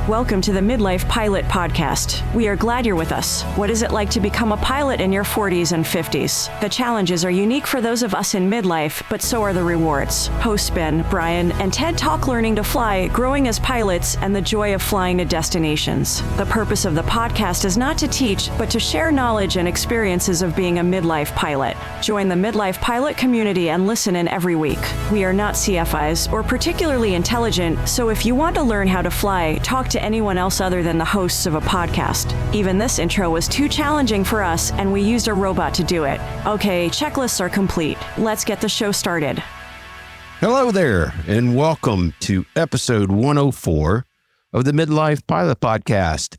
Welcome to the Midlife Pilot Podcast. We are glad you're with us. What is it like to become a pilot in your 40s and 50s? The challenges are unique for those of us in midlife, but so are the rewards. Hosts Ben, Brian, and Ted talk learning to fly, growing as pilots, and the joy of flying to destinations. The purpose of the podcast is not to teach, but to share knowledge and experiences of being a midlife pilot. Join the Midlife Pilot community and listen in every week. We are not CFIs or particularly intelligent, so if you want to learn how to fly, talk to anyone else other than the hosts of a podcast. Even this intro was too challenging for us, and we used a robot to do it. Okay, checklists are complete. Let's get the show started. Hello there, and welcome to episode 104 of the Midlife Pilot Podcast.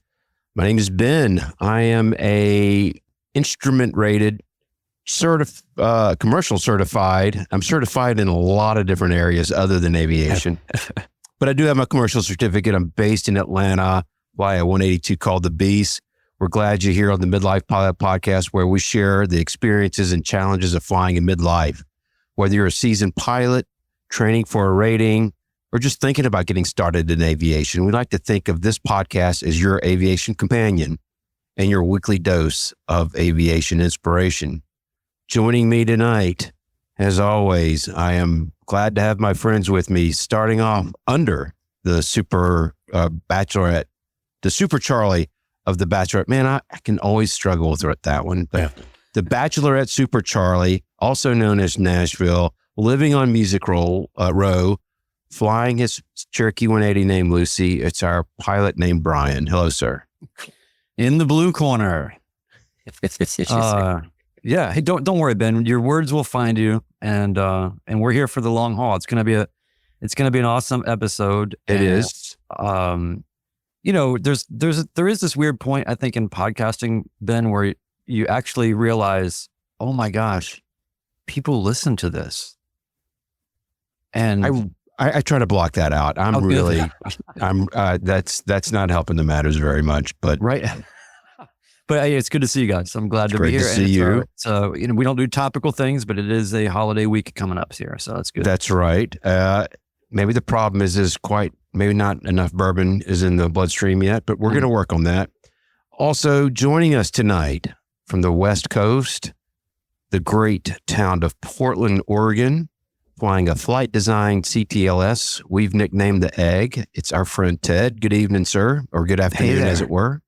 My name is Ben. I am a instrument-rated, commercial certified. I'm certified in a lot of different areas other than aviation. But I do have my commercial certificate. I'm based in Atlanta, fly a 182 called the Beast. We're glad you're here on the Midlife Pilot Podcast, where we share the experiences and challenges of flying in midlife. Whether you're a seasoned pilot, training for a rating, or just thinking about getting started in aviation, we like to think of this podcast as your aviation companion and your weekly dose of aviation inspiration. Joining me tonight, as always, I am glad to have my friends with me, starting off under the super bachelorette, the super Charlie of the bachelorette. Man, I can always struggle with that one. But the bachelorette super Charlie, also known as Nashville, living on Music Row, flying his Cherokee 180 named Lucy. It's our pilot named Brian. Hello, sir. In the blue corner. Yeah. Hey, don't worry, Ben. Your words will find you, and we're here for the long haul. It's gonna be an awesome episode. It is. You know, there is this weird point, I think, in podcasting, Ben, where you actually realize, oh my gosh, people listen to this, and I try to block that out. That's not helping the matters very much, but right. But hey, it's good to see you guys. I'm glad to be here. Great to see you. So, you know, we don't do topical things, but it is a holiday week coming up here, so that's good. That's right. Maybe the problem is maybe not enough bourbon is in the bloodstream yet, but we're going to work on that. Also joining us tonight from the West Coast, the great town of Portland, Oregon, flying a flight design CTLS. We've nicknamed the Egg. It's our friend Ted. Good evening, sir, or good afternoon, as it were.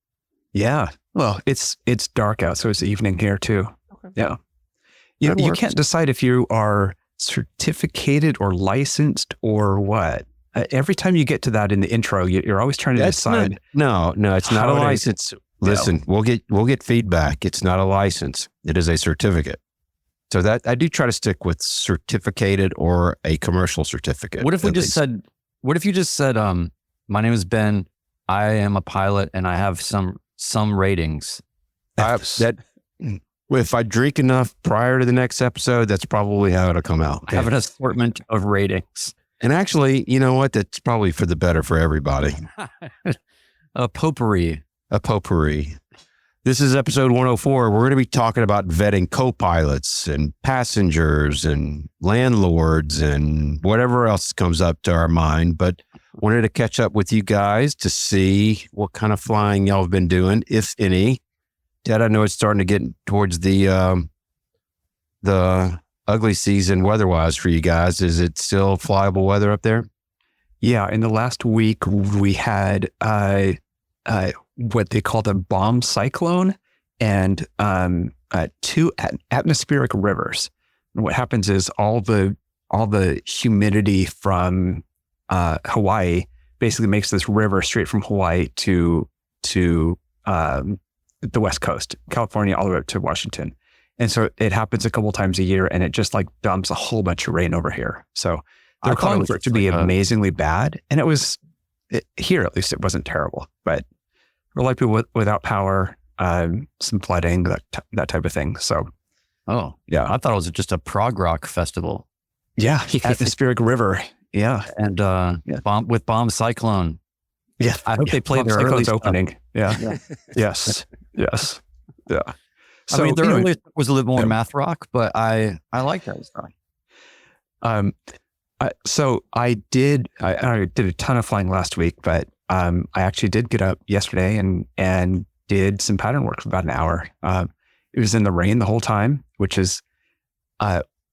Yeah. Well, it's dark out, so it's evening here too. Okay. Yeah. You can't decide if you are certificated or licensed or what. Every time you get to that in the intro, you're always trying to decide. No, it's not a license. Listen, we'll get feedback. It's not a license. It is a certificate. So that I do try to stick with certificated or a commercial certificate. What if you just said, my name is Ben. I am a pilot and I have some ratings. If I drink enough prior to the next episode, that's probably how it'll come out. I have an assortment of ratings. And actually, you know what? That's probably for the better for everybody. A potpourri. This is episode 104. We're going to be talking about vetting co-pilots and passengers and landlords and whatever else comes up to our mind. But wanted to catch up with you guys to see what kind of flying y'all have been doing, if any. Ted, I know it's starting to get towards the ugly season weather-wise for you guys. Is it still flyable weather up there? Yeah. In the last week, we had what they called a bomb cyclone and 2 atmospheric rivers. And what happens is all the humidity from Hawaii basically makes this river straight from Hawaii to the West Coast, California, all the way up to Washington. And so it happens a couple times a year, and it just like dumps a whole bunch of rain over here. So they're calling for it to be amazingly bad. And here, at least it wasn't terrible, but we're like people without power, some flooding, that type of thing. So, oh yeah, I thought it was just a prog rock festival. Yeah, atmospheric river. Yeah, and bomb cyclone. Yeah, I hope they played their early opening. Yeah. Yes. Yeah. So, I mean, the early was a little more math rock, but I like that song. So I did a ton of flying last week, but I actually did get up yesterday and did some pattern work for about an hour. It was in the rain the whole time, which is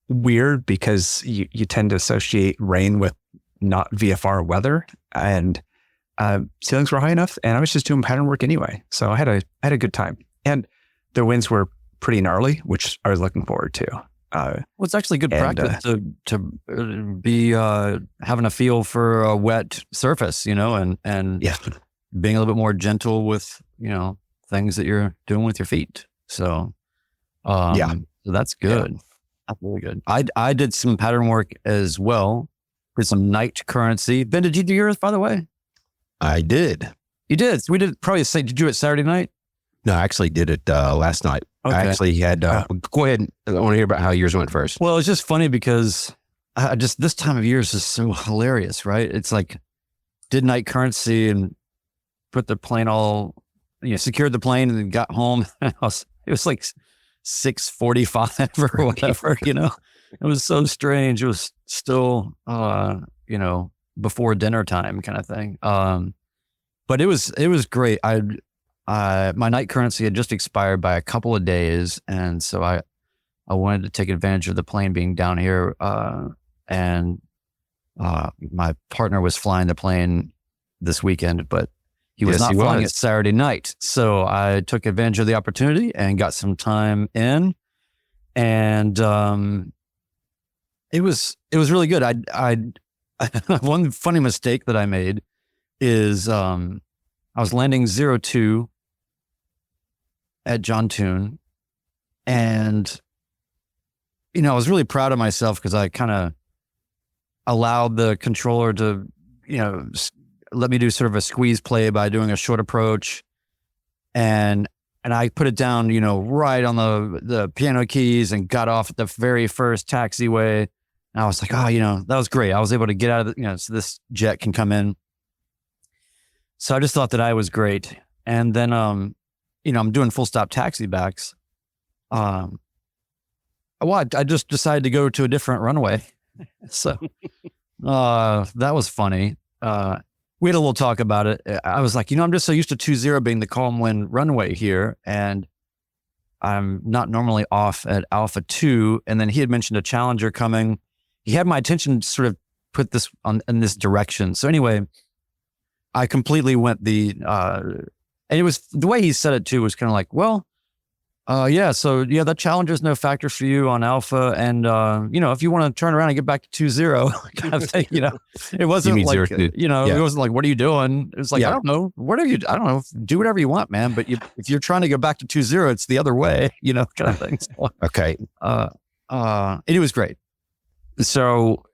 weird because you tend to associate rain with not VFR weather, and ceilings were high enough, and I was just doing pattern work anyway. So I had a good time, and the winds were pretty gnarly, which I was looking forward to. Well, it's actually good practice to be having a feel for a wet surface, and being a little bit more gentle with things that you're doing with your feet. So so that's good. Yeah. That's really good. I did some pattern work as well. Did some night currency. Ben, did you do yours, by the way? I did. You did. We did probably say. Did you do it Saturday night? No, I actually did it last night. Okay. I actually had, go ahead. I want to hear about how yours went first. Well, it's just funny because this time of year is just so hilarious, right? It's like, did night currency and put the plane all, secured the plane and then got home. It was like 6:45 or whatever, It was so strange. It was still, before dinner time kind of thing. But it was great. My night currency had just expired by a couple of days, and so I wanted to take advantage of the plane being down here. And my partner was flying the plane this weekend, but he was not flying it Saturday night. So I took advantage of the opportunity and got some time in, and it was really good. I one funny mistake that I made is I was landing 02 at John Toon, and I was really proud of myself because I kind of allowed the controller to let me do sort of a squeeze play by doing a short approach, and I put it down right on the piano keys and got off at the very first taxiway, and I was like, that was great. I was able to get out of so this jet can come in. So I just thought that I was great, and then I'm doing full stop taxi backs. I just decided to go to a different runway. So that was funny. We had a little talk about it. I was like, I'm just so used to 20 being the calm wind runway here, and I'm not normally off at Alpha 2. And then he had mentioned a Challenger coming. He had my attention sort of put this in this direction. So anyway, I completely went and it was the way he said it too was kind of like, well, that Challenger is no factor for you on Alpha, and if you want to turn around and get back to 20 kind of thing, it wasn't like it wasn't like, what are you doing? It was like, I don't know, I don't know, do whatever you want, man. But if you're trying to go back to 20, it's the other way, kind of thing. So, okay. And it was great. So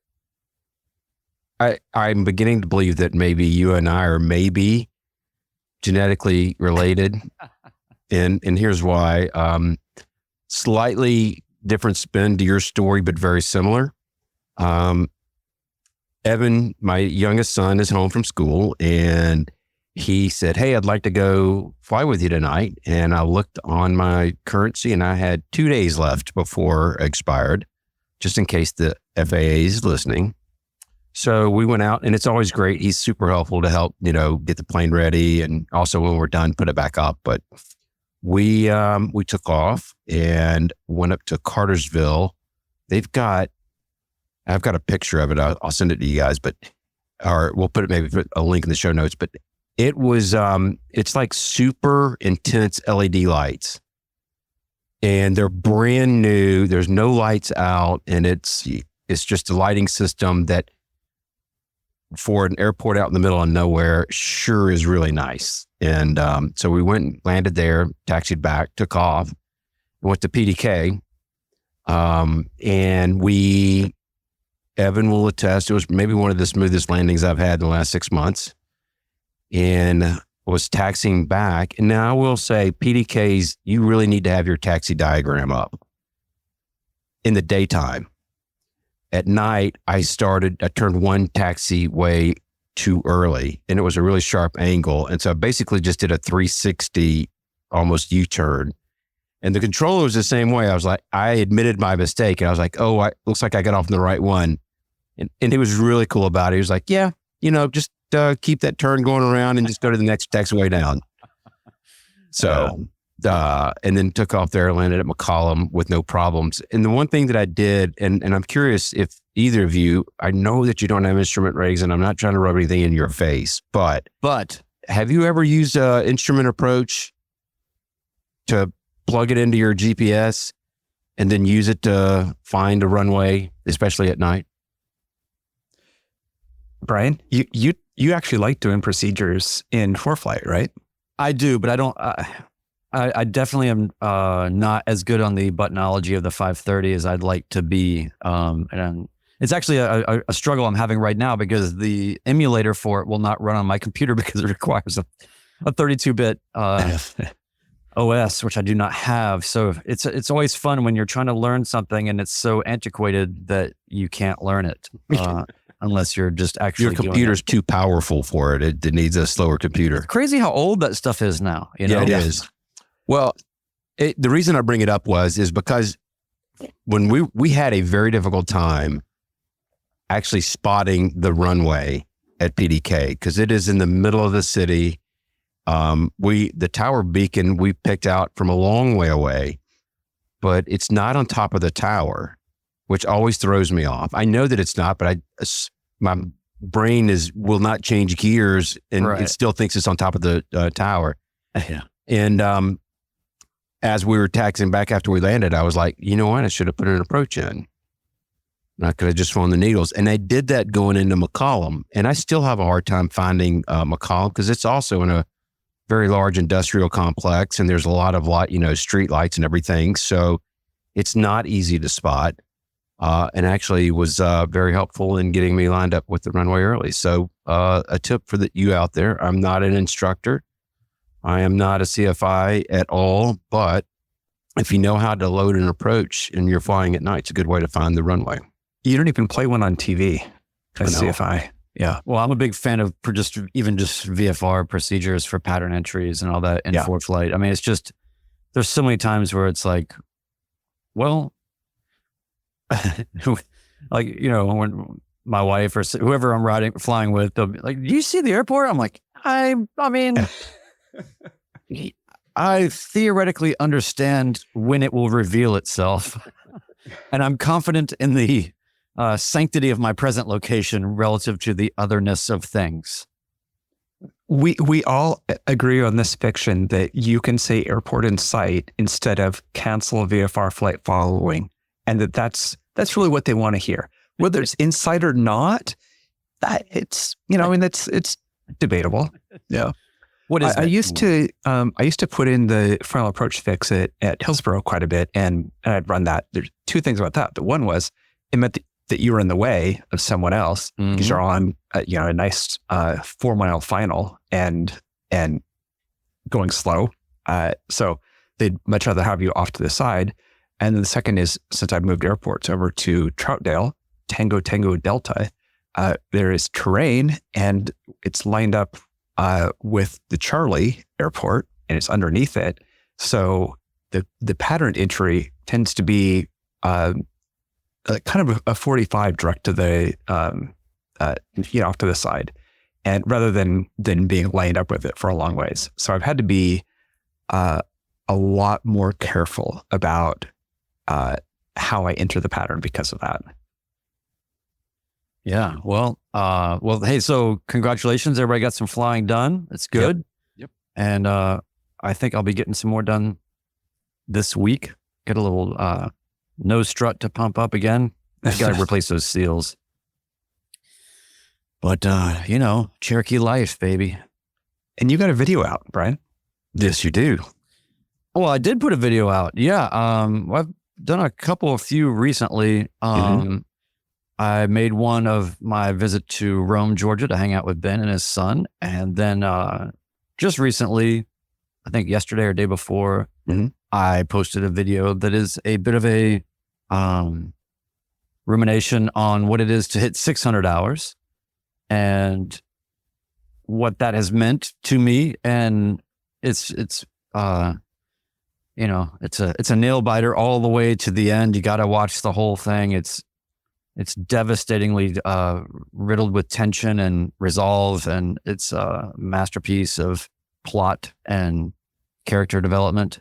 I'm beginning to believe that maybe you and I are maybe genetically related. And here's why. Slightly different spin to your story, but very similar. Evan, my youngest son, is home from school, and he said, hey, I'd like to go fly with you tonight. And I looked on my currency, and I had 2 days left before it expired, just in case the FAA is listening. So we went out, and it's always great. He's super helpful to help, get the plane ready, and also when we're done, put it back up. But we took off and went up to Cartersville. I've got a picture of it. I'll send it to you guys, or we'll put a link in the show notes. But it was, it's like super intense LED lights, and they're brand new. There's no lights out, and it's just a lighting system that, for an airport out in the middle of nowhere, sure is really nice. And so we went and landed there, taxied back, took off, went to PDK. And Evan will attest, it was maybe one of the smoothest landings I've had in the last 6 months, and was taxiing back. And now I will say, PDKs, you really need to have your taxi diagram up in the daytime. At night, I turned one taxiway too early, and it was a really sharp angle. And so I basically just did a 360, almost U-turn. And the controller was the same way. I admitted my mistake, and I was like, looks like I got off on the right one. And he was really cool about it. He was like, yeah, just keep that turn going around and just go to the next taxiway down. So, and then took off there, landed at McCollum with no problems. And the one thing that I did, and I'm curious if either of you, I know that you don't have instrument ratings, and I'm not trying to rub anything in your face, but have you ever used an instrument approach to plug it into your GPS and then use it to find a runway, especially at night? Brian, you actually like doing procedures in ForeFlight, right? I do, but I don't. I definitely am not as good on the buttonology of the 530 as I'd like to be. And it's actually a struggle I'm having right now because the emulator for it will not run on my computer because it requires a 32-bit OS, which I do not have. So it's always fun when you're trying to learn something and it's so antiquated that you can't learn it unless you're just actually your computer's too powerful for it. It needs a slower computer. It's crazy how old that stuff is now. Yeah, it is. Well, the reason I bring it up is because when we had a very difficult time actually spotting the runway at PDK because it is in the middle of the city. The tower beacon we picked out from a long way away, but it's not on top of the tower, which always throws me off. I know that it's not, but my brain will not change gears and it still thinks it's on top of the tower. Yeah. And as we were taxiing back after we landed, I was like, you know what? I should have put an approach in. I could have just flown the needles. And I did that going into McCollum. And I still have a hard time finding McCollum because it's also in a very large industrial complex and there's a lot of street lights and everything. So it's not easy to spot. And actually was very helpful in getting me lined up with the runway early. So a tip for you out there, I'm not an instructor. I am not a CFI at all, but if you know how to load an approach and you're flying at night, it's a good way to find the runway. You don't even play one on TV as CFI. Yeah. Well, I'm a big fan of just VFR procedures for pattern entries and all that in ForeFlight. I mean, it's just, there's so many times where it's like, well, when my wife or whoever I'm flying with, they'll be like, do you see the airport? I'm like, I mean, I theoretically understand when it will reveal itself. And I'm confident in the sanctity of my present location relative to the otherness of things. We all agree on this fiction that you can say airport in sight instead of cancel VFR flight following. And that's really what they want to hear. Whether it's in sight or not, it's debatable. Yeah. What is I used to put in the final approach fix at Hillsborough quite a bit, and I'd run that. There's two things about that. The one was it meant that you were in the way of someone else because you're on a nice 4-mile final and going slow. So they'd much rather have you off to the side. And then the second is, since I've moved airports over to Troutdale, Tango Delta, there is terrain and it's lined up with the Charlie airport and it's underneath it. So the pattern entry tends to be kind of a 45 direct to the, off to the side, and rather than being lined up with it for a long ways. So I've had to be a lot more careful about how I enter the pattern because of that. Yeah. Well, hey, so congratulations. Everybody got some flying done. It's good. Yep. And I think I'll be getting some more done this week. Get a little nose strut to pump up again. I've got to replace those seals. But, Cherokee life, baby. And you got a video out, Brian? Yes, you do. Well, I did put a video out. Yeah. I've done a few recently. I made one of my visit to Rome, Georgia to hang out with Ben and his son. And then just recently, I think yesterday or day before, I posted a video that is a bit of a rumination on what it is to hit 600 hours and what that has meant to me. And it's a nail biter all the way to the end. You got to watch the whole thing. It's devastatingly riddled with tension and resolve, and it's a masterpiece of plot and character development.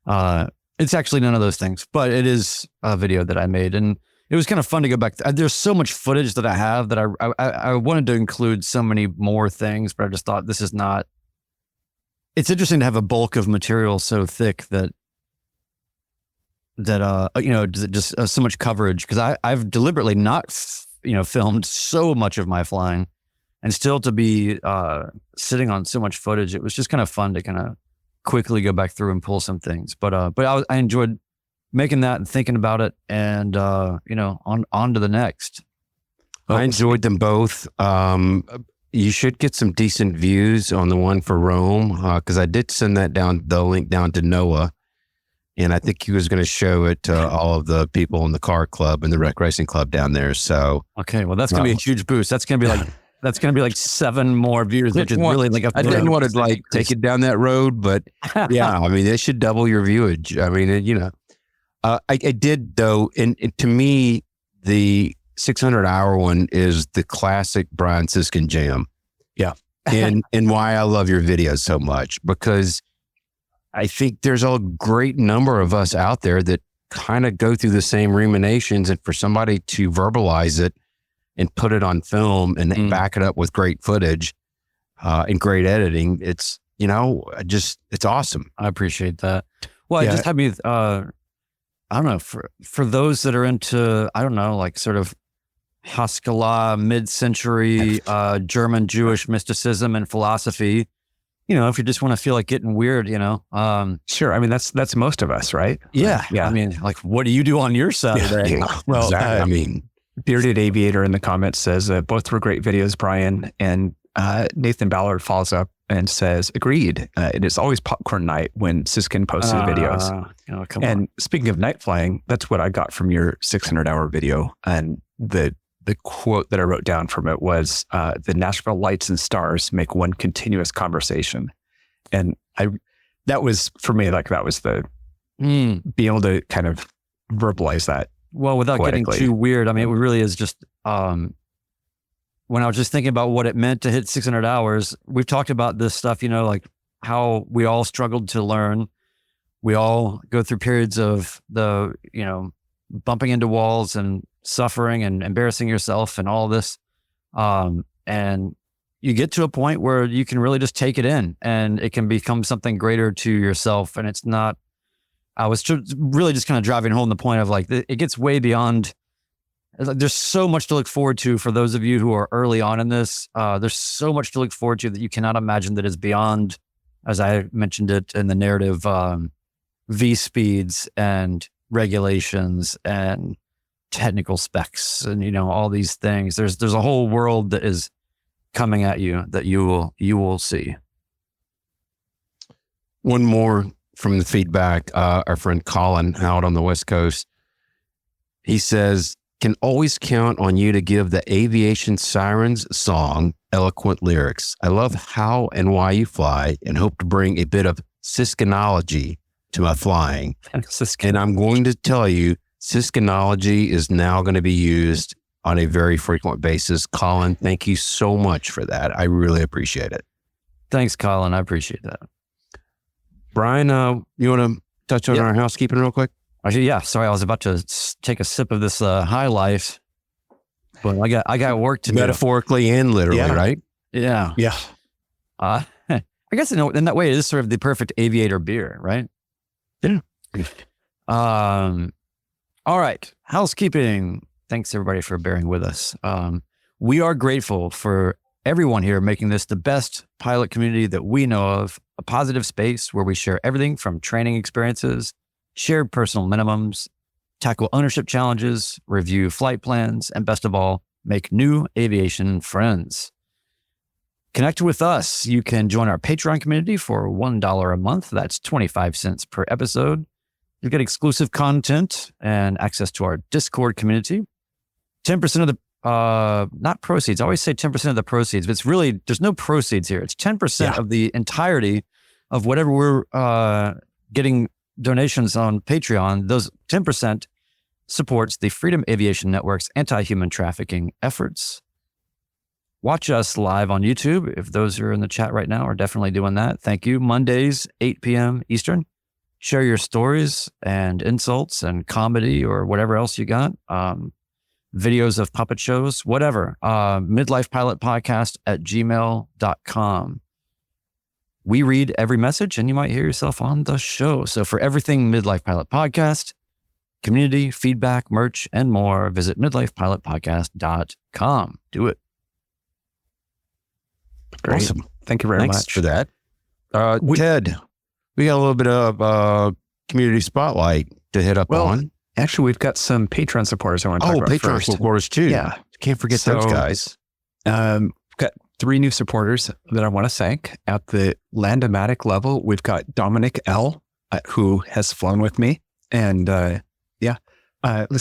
It's actually none of those things, but it is a video that I made, and it was kind of fun to go back. There's so much footage that I have that I wanted to include so many more things, but I just thought this is not. It's interesting to have a bulk of material so thick that just so much coverage, because I've deliberately not filmed so much of my flying, and still to be sitting on so much footage. It was just kind of fun to kind of quickly go back through and pull some things. But I enjoyed making that and thinking about it, and on to the next. I enjoyed them both. You should get some decent views on the one for Rome, because I did send the link down to Noah, and I think he was going to show it to all of the people in the car club and the rec racing club down there. So okay, well that's going to be a huge boost. That's going to be like 7 more views, which is really like I didn't want to take it down that road, but yeah, I mean, it should double your viewage. I mean, I did though, and to me, the 600-hour one is the classic Brian Siskin jam. Yeah. and why I love your videos so much, because I think there's a great number of us out there that kind of go through the same ruminations, and for somebody to verbalize it and put it on film and back it up with great footage and great editing, it's awesome. I appreciate that. Well, it just had me, I don't know, for those that are into, I don't know, like sort of Haskalah, mid-century German Jewish mysticism and philosophy, if you just want to feel like getting weird, Sure. I mean, that's most of us, right? Yeah. Yeah. I mean, like, what do you do on your Saturday? Yeah, well, exactly. Bearded Aviator in the comments says, both were great videos, Brian. And Nathan Ballard follows up and says, agreed. It is always popcorn night when Siskin posts his videos. Come on. Speaking of night flying, that's what I got from your 600-hour video. And the quote that I wrote down from it was, the Nashville lights and stars make one continuous conversation. And that was, for me, like that was the, being able to kind of verbalize that. Well, without getting too weird, I mean, it really is just, when I was just thinking about what it meant to hit 600 hours, we've talked about this stuff, like how we all struggled to learn. We all go through periods of bumping into walls and suffering and embarrassing yourself and all this. And you get to a point where you can really just take it in, and it can become something greater to yourself. And it's not, I was really just kind of driving home the point of like, it gets way beyond, there's so much to look forward to for those of you who are early on in this. There's so much to look forward to that you cannot imagine that is beyond, as I mentioned it in the narrative, V speeds and regulations and technical specs and, all these things. There's a whole world that is coming at you that you will see. One more from the feedback, our friend Colin out on the West Coast. He says, can always count on you to give the Aviation Sirens song eloquent lyrics. I love how and why you fly, and hope to bring a bit of Siskinology to my flying. And I'm going to tell you, Siskinology is now going to be used on a very frequent basis. Colin, thank you so much for that. I really appreciate it. Thanks, Colin. I appreciate that. Brian, you want to touch on our housekeeping real quick? Actually, yeah. Sorry, I was about to take a sip of this High Life, but I got work to do. Metaphorically and literally, right? Yeah. Yeah. I guess in that way, it is sort of the perfect aviator beer, right? Yeah. All right. Housekeeping. Thanks everybody for bearing with us. We are grateful for everyone here making this the best pilot community that we know of, a positive space where we share everything from training experiences, shared personal minimums, tackle ownership challenges, review flight plans, and best of all, make new aviation friends. Connect with us. You can join our Patreon community for $1 a month. That's 25 cents per episode. You get exclusive content and access to our Discord community. 10% of the, not proceeds. I always say 10% of the proceeds, but it's really, there's no proceeds here. It's 10% of the entirety of whatever we're getting donations on Patreon. Those 10% supports the Freedom Aviation Network's anti-human trafficking efforts. Watch us live on YouTube. If those are in the chat right now are definitely doing that. Thank you. Mondays, 8 p.m. Eastern. Share your stories and insults and comedy or whatever else you got. Videos of puppet shows, whatever. midlifepilotpodcast@gmail.com. We read every message and you might hear yourself on the show. So for everything Midlife Pilot Podcast, community, feedback, merch, and more, visit midlifepilotpodcast.com. Do it. Great. Awesome. Thank you very Thanks much for that. Ted, we got a little bit of community spotlight to hit up on. Actually, we've got some Patreon supporters I want to talk about Patreon first. supporters too. Yeah. Can't forget those guys. We've got 3 new supporters that I want to thank. At the Landomatic level, we've got Dominic L., who has flown with me. And let's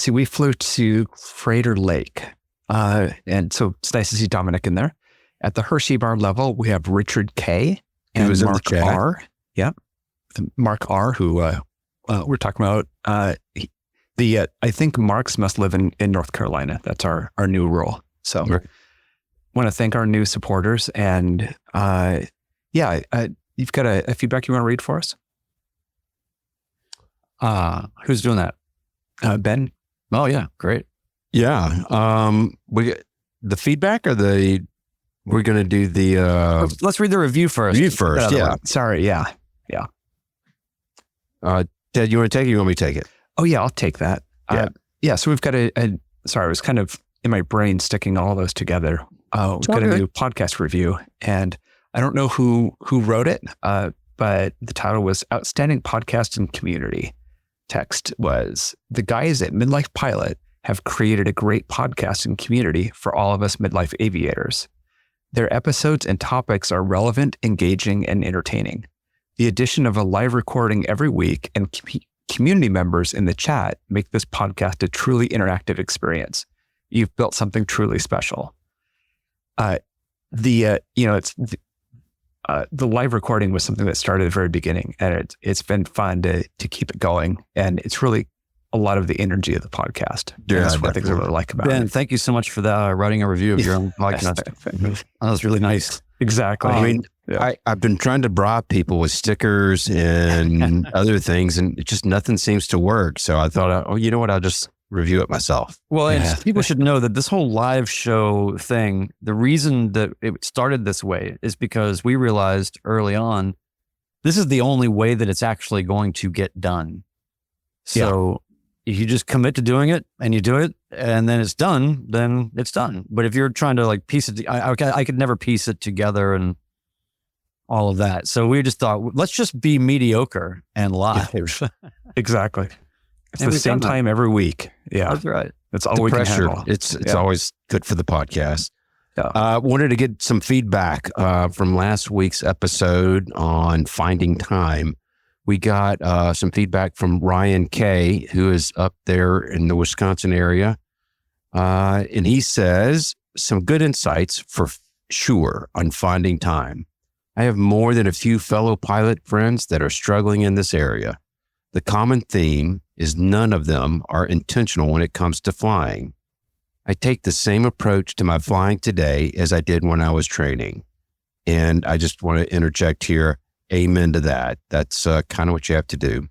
see, we flew to Freighter Lake. And so it's nice to see Dominic in there. At the Hershey Bar level, we have Richard K. and Mark R. Yeah. Mark R., who we're talking about. I think Marks must live in North Carolina. That's our new rule. So want to thank our new supporters. And you've got a feedback you want to read for us? Who's doing that? Ben. Oh, yeah. Great. Yeah. We the feedback or we're going to do the... Let's read the review first. Yeah. Sorry. Yeah. Ted, you want to take it or you want me to take it? Oh, yeah, I'll take that. So we've got sorry, I was kind of in my brain sticking all those together. We've got a new podcast review, and I don't know who wrote it, but the title was Outstanding Podcast and Community. Text was, the guys at Midlife Pilot have created a great podcast and community for all of us midlife aviators. Their episodes and topics are relevant, engaging, and entertaining. The addition of a live recording every week and community members in the chat make this podcast a truly interactive experience. You've built something truly special. The live recording was something that started at the very beginning, and it's been fun to keep it going. And it's really a lot of the energy of the podcast. Yeah, that's what things I really like about Ben, it. thank you so much for that, writing a review of your own podcast. That was really nice. Exactly. I mean, I've been trying to bribe people with stickers and other things, and it just nothing seems to work. So I thought, you know what? I'll just review it myself. Well, and people should know that this whole live show thing, the reason that it started this way is because we realized early on, this is the only way that it's actually going to get done. So if you just commit to doing it and you do it and then it's done, then it's done. But if you're trying to like piece it, I could never piece it together and all of that. So we just thought, let's just be mediocre and live. Exactly. It's the same time every week. Yeah. That's right. That's all we can handle. It's always good for the podcast. Wanted to get some feedback from last week's episode on finding time. We got some feedback from Ryan K., who is up there in the Wisconsin area. And he says, some good insights for sure on finding time. I have more than a few fellow pilot friends that are struggling in this area. The common theme is none of them are intentional when it comes to flying. I take the same approach to my flying today as I did when I was training. And I just want to interject here, amen to that. That's kind of what you have to do.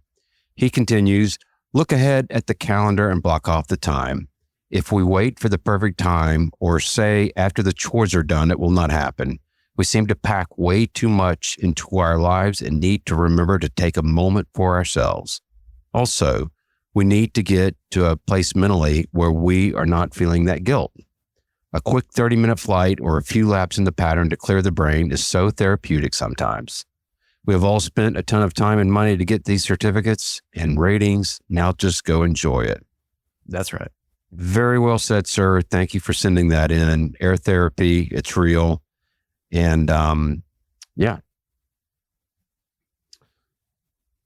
He continues, look ahead at the calendar and block off the time. If we wait for the perfect time or say after the chores are done, it will not happen. We seem to pack way too much into our lives and need to remember to take a moment for ourselves. Also, we need to get to a place mentally where we are not feeling that guilt. A quick 30-minute flight or a few laps in the pattern to clear the brain is so therapeutic sometimes. We have all spent a ton of time and money to get these certificates and ratings. Now just go enjoy it. That's right. Very well said, sir. Thank you for sending that in. Air therapy, it's real. And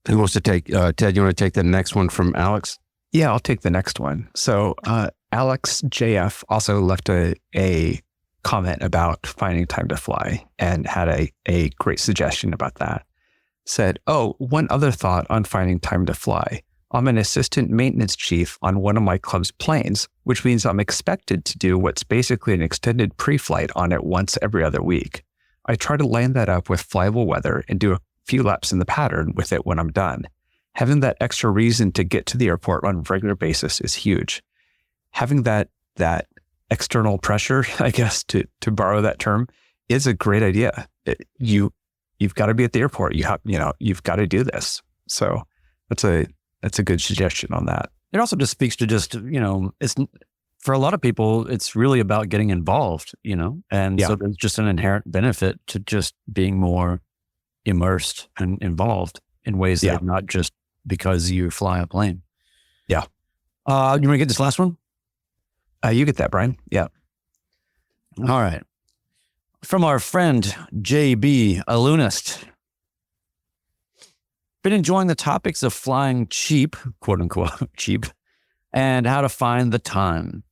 who wants to take, Ted, you want to take the next one from Alex? Yeah, I'll take the next one. So Alex JF also left a comment about finding time to fly and had a great suggestion about that. Said, one other thought on finding time to fly. I'm an assistant maintenance chief on one of my club's planes, which means I'm expected to do what's basically an extended pre-flight on it once every other week. I try to line that up with flyable weather and do a few laps in the pattern with it when I'm done. Having that extra reason to get to the airport on a regular basis is huge. Having that external pressure, I guess, to borrow that term, is a great idea. You've got to be at the airport. You've got to do this. So that's a good suggestion on that. It also just speaks to it's for a lot of people, it's really about getting involved, and so there's just an inherent benefit to just being more immersed and involved in ways that are not just because you fly a plane. Yeah. You want to get this last one? You get that, Brian. Yeah. All right. From our friend, JB, a lunist. Been enjoying the topics of flying cheap, quote unquote, cheap, and how to find the time.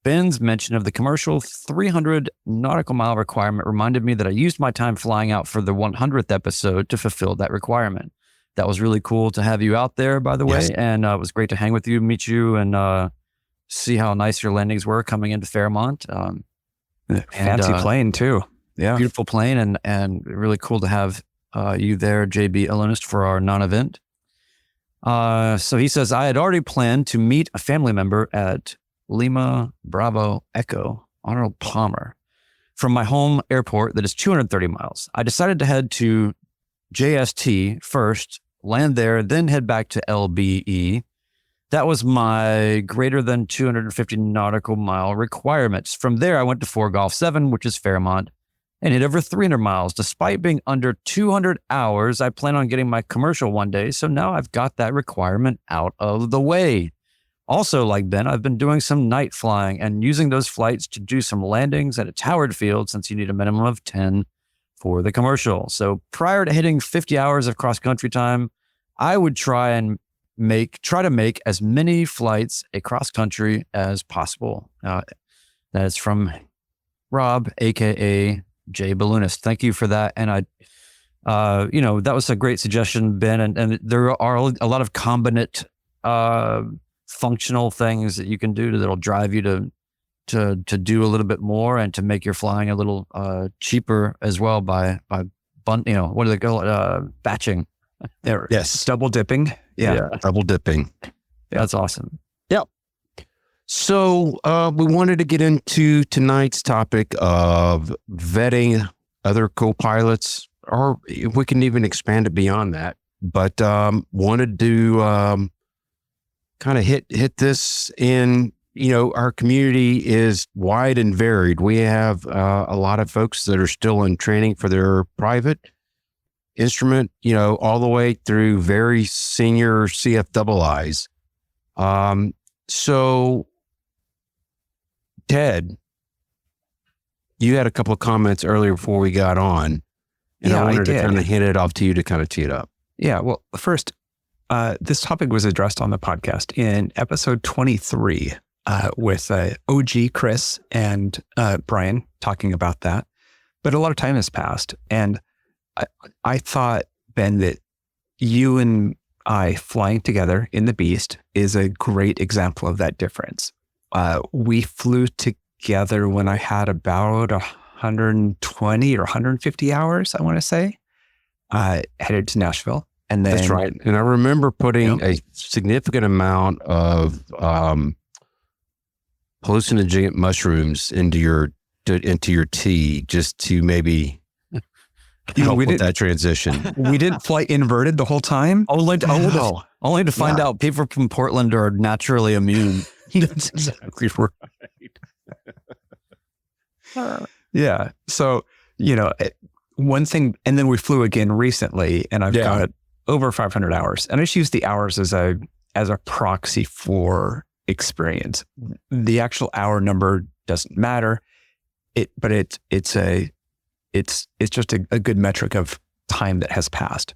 Ben's mention of the commercial 300 nautical mile requirement reminded me that I used my time flying out for the 100th episode to fulfill that requirement. That was really cool to have you out there, by the way. And it was great to hang with you, meet you, and see how nice your landings were coming into Fairmont. Fancy plane too. Yeah. Beautiful plane and really cool to have you there, JB Alonist, for our non-event. So he says, I had already planned to meet a family member at Lima Bravo Echo, Arnold Palmer, from my home airport that is 230 miles. I decided to head to JST first, land there, then head back to LBE. That was my greater than 250 nautical mile requirements. From there, I went to 4 Golf 7, which is Fairmont, and hit over 300 miles. Despite being under 200 hours, I plan on getting my commercial one day, so now I've got that requirement out of the way. Also, like Ben, I've been doing some night flying and using those flights to do some landings at a towered field since you need a minimum of 10 for the commercial. So prior to hitting 50 hours of cross-country time, I would try to make as many flights across country as possible. That is from Rob, aka Jay Balloonist. Thank you for that. And that was a great suggestion, Ben. And there are a lot of combinate functional things that you can do that'll drive you to do a little bit more and to make your flying a little cheaper as well by what do they call it? Batching. Yes. Double dipping. Yeah. Double dipping. That's awesome. Yep. So we wanted to get into tonight's topic of vetting other co-pilots, or we can even expand it beyond that. But wanted to kind of hit this in, our community is wide and varied. We have a lot of folks that are still in training for their private instrument, all the way through very senior CFIIs. So Ted, you had a couple of comments earlier before we got on, and I wanted to kind of hand it off to you to kind of tee it up. Yeah. Well, first, this topic was addressed on the podcast in episode 23 with OG Chris and Brian talking about that. But a lot of time has passed. And I thought, Ben, that you and I flying together in the Beast is a great example of that difference. We flew together when I had about 120 or 150 hours, I want to say, headed to Nashville. And then, that's right. And I remember putting a significant amount of hallucinogenic mushrooms into your tea just to maybe help with that transition. We didn't fly inverted the whole time. Only to find out people from Portland are naturally immune. That's exactly right. Yeah. So, one thing, and then we flew again recently, and I've got over 500 hours, and I just use the hours as a proxy for experience. The actual hour number doesn't matter. But it's just a good metric of time that has passed.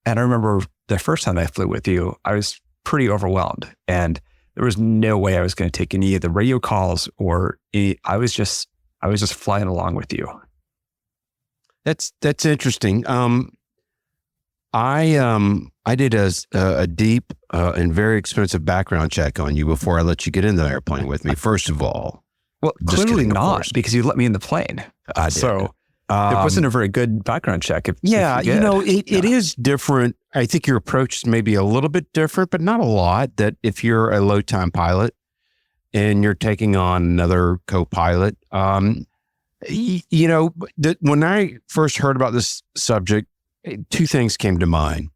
And I remember the first time I flew with you, I was pretty overwhelmed, and there was no way I was going to take any of the radio calls or I was just flying along with you. That's interesting. I I did a deep and very expensive background check on you before I let you get in the airplane with me. First of all, Well, Just clearly kidding, of not, course. because you let me in the plane. I did. So it wasn't a very good background check. If Yeah, you it is different. I think your approach is maybe a little bit different, but not a lot. That if you're a low time pilot and you're taking on another co-pilot, when I first heard about this subject, two things came to mind.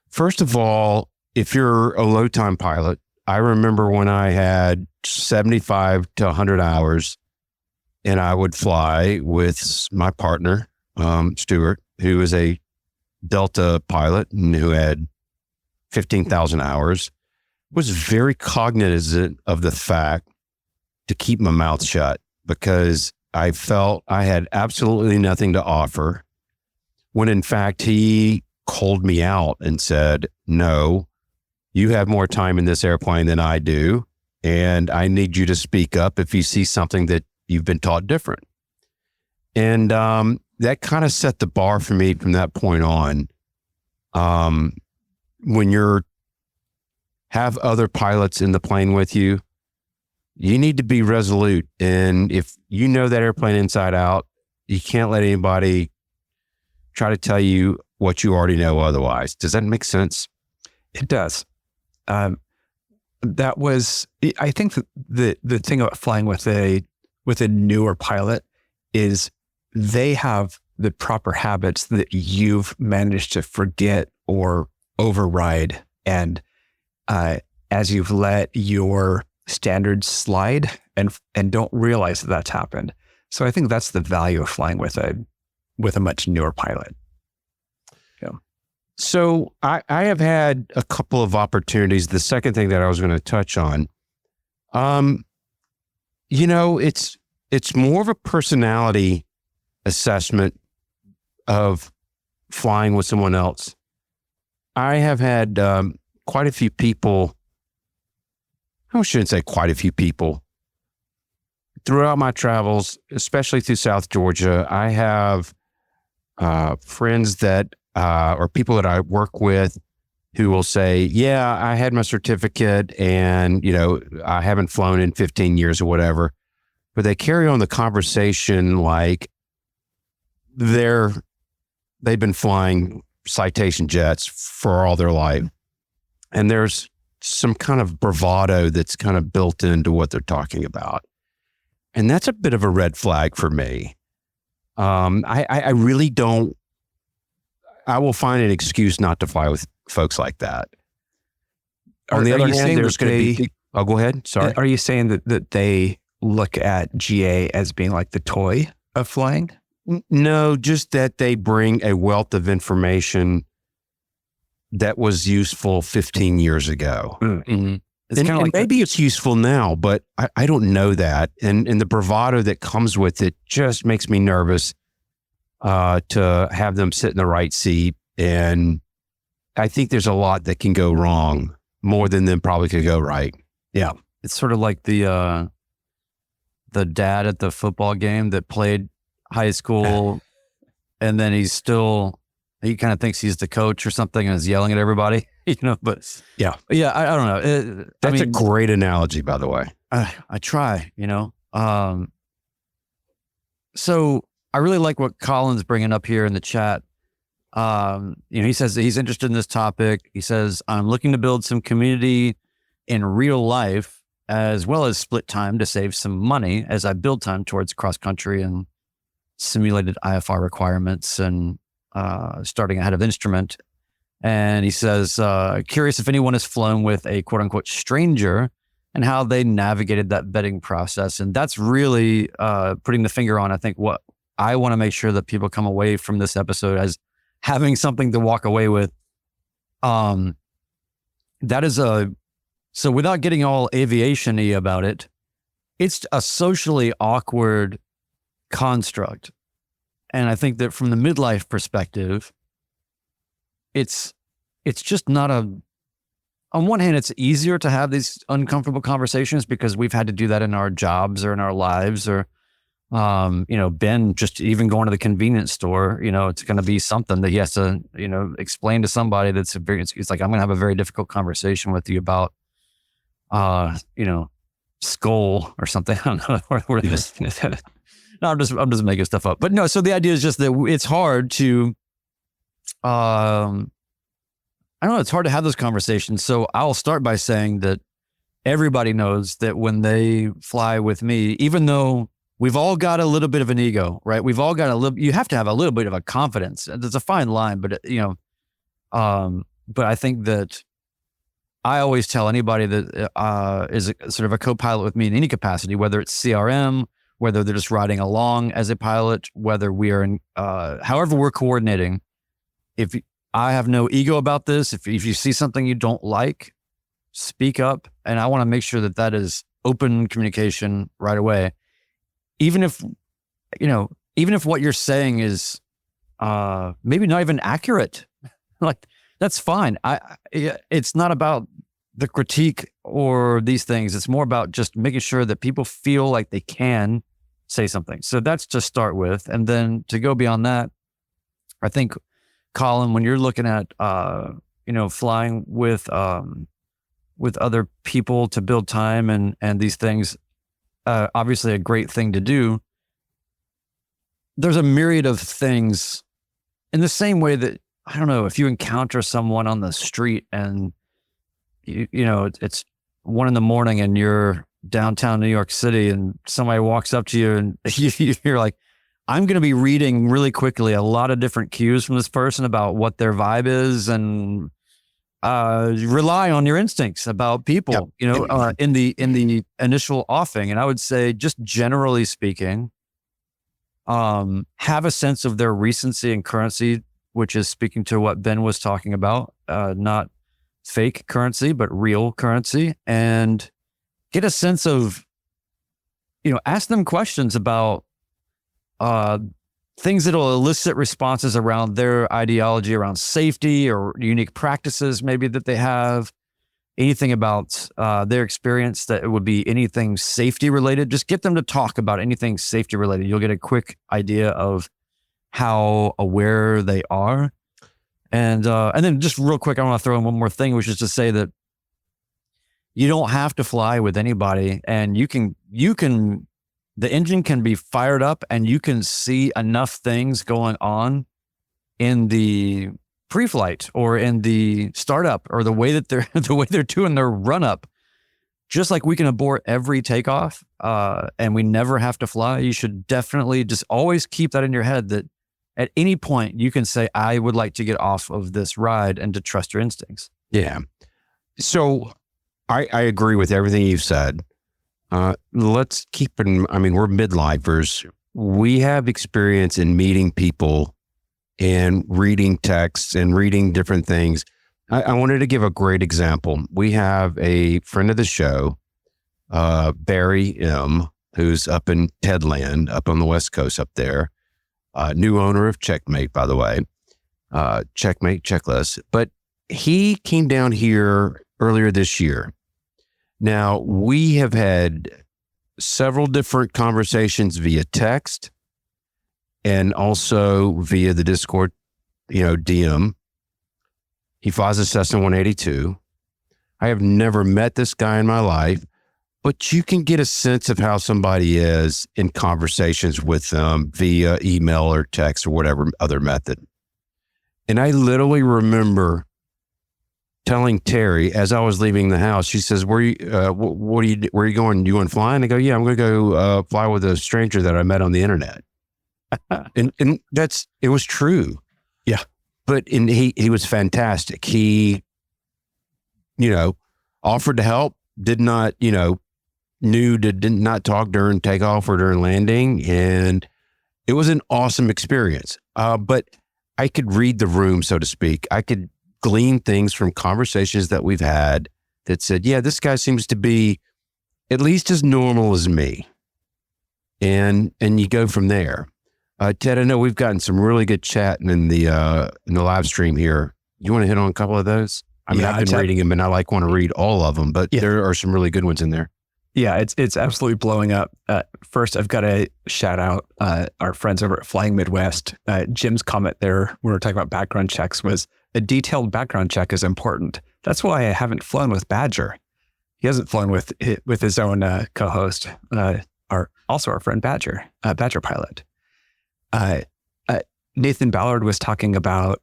First of all, if you're a low time pilot, I remember when I had 75 to 100 hours and I would fly with my partner, Stuart, who is a Delta pilot and who had 15,000 hours, was very cognizant of the fact to keep my mouth shut because I felt I had absolutely nothing to offer, when in fact he called me out and said, no, you have more time in this airplane than I do, and I need you to speak up if you see something that you've been taught different. And that kind of set the bar for me from that point on. When you're have other pilots in the plane with you, you need to be resolute. And if you know that airplane inside out, you can't let anybody try to tell you what you already know otherwise. Does that make sense? It does. That was, I think the thing about flying with a newer pilot is they have the proper habits that you've managed to forget or override. And as you've let your standards slide and don't realize that that's happened. So I think that's the value of flying with a much newer pilot. Yeah. So I have had a couple of opportunities. The second thing that I was going to touch on, it's more of a personality assessment of flying with someone else. I have had quite a few people, I shouldn't say quite a few people, throughout my travels, especially through South Georgia. I have friends that or people that I work with who will say, yeah, I had my certificate and, I haven't flown in 15 years or whatever, but they carry on the conversation like they've been flying Citation jets for all their life. And there's some kind of bravado that's kind of built into what they're talking about. And that's a bit of a red flag for me. I really don't, I will find an excuse not to fly with folks like that. On the other hand, there's going to be, oh, go ahead. Sorry. Are you saying that they look at GA as being like the toy of flying? No, just that they bring a wealth of information that was useful 15 years ago. Mm-hmm. It's And kind of like maybe it's useful now, but I don't know that. And the bravado that comes with it just makes me nervous to have them sit in the right seat. And I think there's a lot that can go wrong, more than them probably could go right. Yeah. It's sort of like the dad at the football game that played high school and then he kind of thinks he's the coach or something and is yelling at everybody, but yeah, I don't know. That's a great analogy, by the way. I try, so I really like what Colin's bringing up here in the chat. He says that he's interested in this topic. He says, I'm looking to build some community in real life as well as split time to save some money as I build time towards cross country and simulated IFR requirements and starting ahead of instrument. And he says, curious if anyone has flown with a quote unquote stranger and how they navigated that vetting process. And that's really putting the finger on, I think, what I want to make sure that people come away from this episode as having something to walk away with. That is so without getting all aviation-y about it, it's a socially awkward construct. And I think that from the midlife perspective, it's just not on one hand, it's easier to have these uncomfortable conversations because we've had to do that in our jobs or in our lives or Ben just even going to the convenience store, it's going to be something that he has to, explain to somebody it's like, I'm going to have a very difficult conversation with you about, skull or something. I don't know what it is. No, I'm just making stuff up. But no, so the idea is just that it's hard to, I don't know, it's hard to have those conversations. So I'll start by saying that everybody knows that when they fly with me, even though we've all got a little bit of an ego, right? We've all got you have to have a little bit of a confidence. There's a fine line, but but I think that I always tell anybody that is sort of a co-pilot with me in any capacity, whether it's CRM, whether they're just riding along as a pilot, whether we are in, however we're coordinating, if I have no ego about this, if you see something you don't like, speak up. And I want to make sure that is open communication right away. Even if what you're saying is maybe not even accurate, like that's fine. It's not about the critique or these things. It's more about just making sure that people feel like they can say something. So that's to start with. And then to go beyond that, I think, Colin, when you're looking at, flying with other people to build time and these things, obviously a great thing to do. There's a myriad of things in the same way that, I don't know, if you encounter someone on the street and it's 1 a.m. and you're downtown New York City and somebody walks up to you and you're like, I'm going to be reading really quickly a lot of different cues from this person about what their vibe is, and rely on your instincts about people, in the initial offing. And I would say, just generally speaking, have a sense of their recency and currency, which is speaking to what Ben was talking about, not fake currency, but real currency, and get a sense of, ask them questions about things that'll elicit responses around their ideology, around safety or unique practices maybe that they have, anything about their experience that would be anything safety related. Just get them to talk about anything safety related. You'll get a quick idea of how aware they are. And then just real quick, I want to throw in one more thing, which is to say that you don't have to fly with anybody, and you can the engine can be fired up and you can see enough things going on in the pre-flight or in the startup or the way that they're doing their run up, just like we can abort every takeoff and we never have to fly. You should definitely just always keep that in your head, that at any point you can say, I would like to get off of this ride, and to trust your instincts. Yeah. So I agree with everything you've said. Let's keep in, we're midlifers. We have experience in meeting people and reading texts and reading different things. I wanted to give a great example. We have a friend of the show, Barry M., who's up in Tedland, up on the West Coast up there. New owner of Checkmate, by the way. Checkmate Checklist. But he came down here earlier this year. Now, we have had several different conversations via text and also via the Discord, DM. He flies a Cessna 182. I have never met this guy in my life, but you can get a sense of how somebody is in conversations with them via email or text or whatever other method. And I literally remember telling Terry as I was leaving the house, she says, where are you going? You want to fly? And I go, yeah, I'm going to go fly with a stranger that I met on the internet. and it was true. Yeah. But he was fantastic. He, offered to help, did not talk during takeoff or during landing. And it was an awesome experience. But I could read the room, so to speak. I could glean things from conversations that we've had that said, yeah, this guy seems to be at least as normal as me. And you go from there. Ted, I know we've gotten some really good chatting in the live stream here. You want to hit on a couple of those? I've been reading them and I want to read all of them, but there are some really good ones in there. Yeah, it's absolutely blowing up. First, I've got to shout out our friends over at Flying Midwest. Jim's comment there when we were talking about background checks was a detailed background check is important. That's why I haven't flown with Badger. He hasn't flown with his own co-host, our friend Badger, Badger pilot. Nathan Ballard was talking about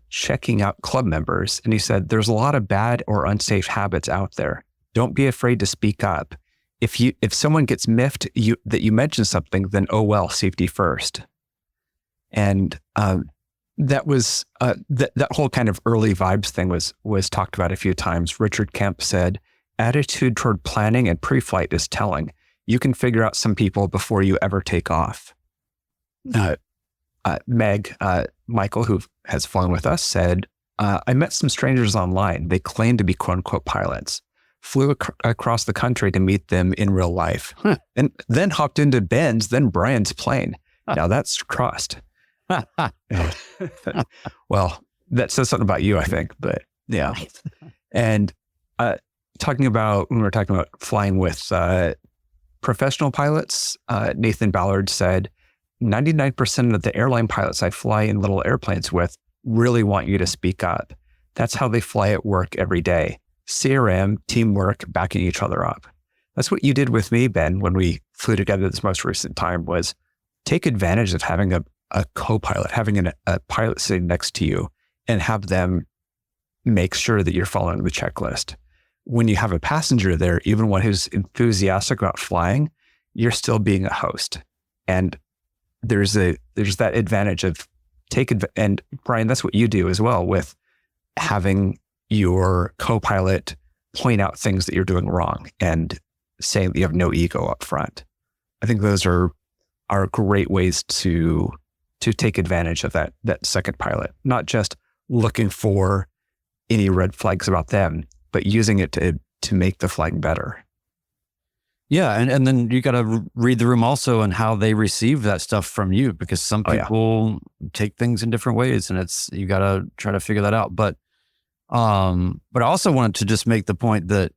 checking out club members, and he said there's a lot of bad or unsafe habits out there. Don't be afraid to speak up. If someone gets miffed that you mention something, then oh well, safety first. And that was that whole kind of early vibes thing was talked about a few times. Richard Kemp said, attitude toward planning and pre-flight is telling. You can figure out some people before you ever take off. Michael, who has flown with us, said, I met some strangers online. They claimed to be quote unquote pilots. Flew across the country to meet them in real life, and then hopped into Ben's, then Brian's plane. Now that's crossed. Well, that says something about you, I think. But yeah, and when we were talking about flying with professional pilots, Nathan Ballard said, 99% of the airline pilots I fly in little airplanes with really want you to speak up. That's how they fly at work every day. CRM, teamwork, backing each other up. That's what you did with me, Ben, when we flew together this most recent time, was take advantage of having a co-pilot, having a pilot sitting next to you, and have them make sure that you're following the checklist. When you have a passenger there, even one who's enthusiastic about flying, you're still being a host. And there's that advantage of and Brian, that's what you do as well with having your co-pilot point out things that you're doing wrong and saying that you have no ego up front. I think those are great ways to take advantage of that second pilot, not just looking for any red flags about them, but using it to make the flying better. Yeah, and then you got to read the room also and how they receive that stuff from you, because some people take things in different ways, and you got to try to figure that out. But I also wanted to just make the point that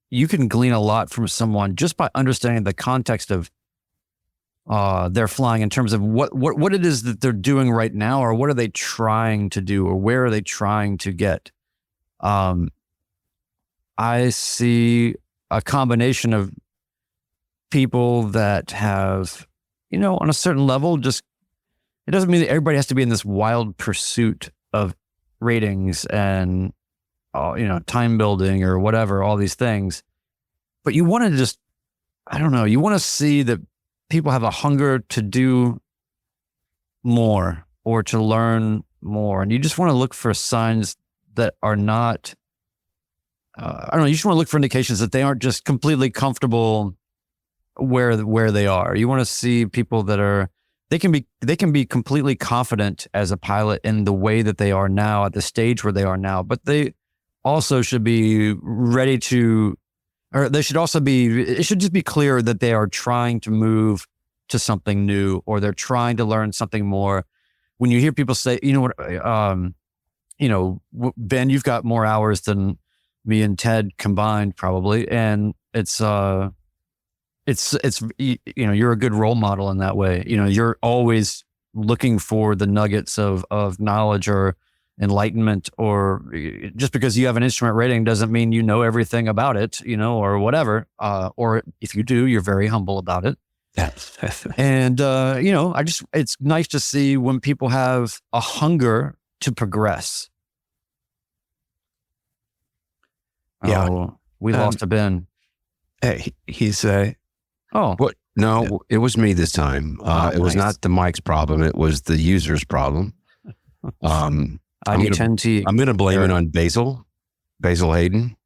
you can glean a lot from someone just by understanding the context of their flying in terms of what it is that they're doing right now, or what are they trying to do, or where are they trying to get. I see a combination of people that have, on a certain level, just, it doesn't mean that everybody has to be in this wild pursuit of ratings and, time building or whatever, all these things. But you want to just, you want to see that people have a hunger to do more or to learn more. And you just want to look for signs that are not, you just want to look for indications that they aren't just completely comfortable where they are. You want to see people that they can be completely confident as a pilot in the way that they are now, at the stage where they are now, but they also should be ready to, or they should also be, it should just be clear that they are trying to move to something new, or they're trying to learn something more. When you hear people say, Ben, you've got more hours than me and Ted combined probably. And it's you're a good role model in that way. You're always looking for the nuggets of knowledge or enlightenment, or just because you have an instrument rating doesn't mean you know everything about it, or whatever. Or if you do, you're very humble about it. And, it's nice to see when people have a hunger to progress. Yeah. We lost a Ben. Hey, he's what? No, it was me this time. It was not the mic's problem. It was the user's problem. I'm going to blame it on Basil Hayden.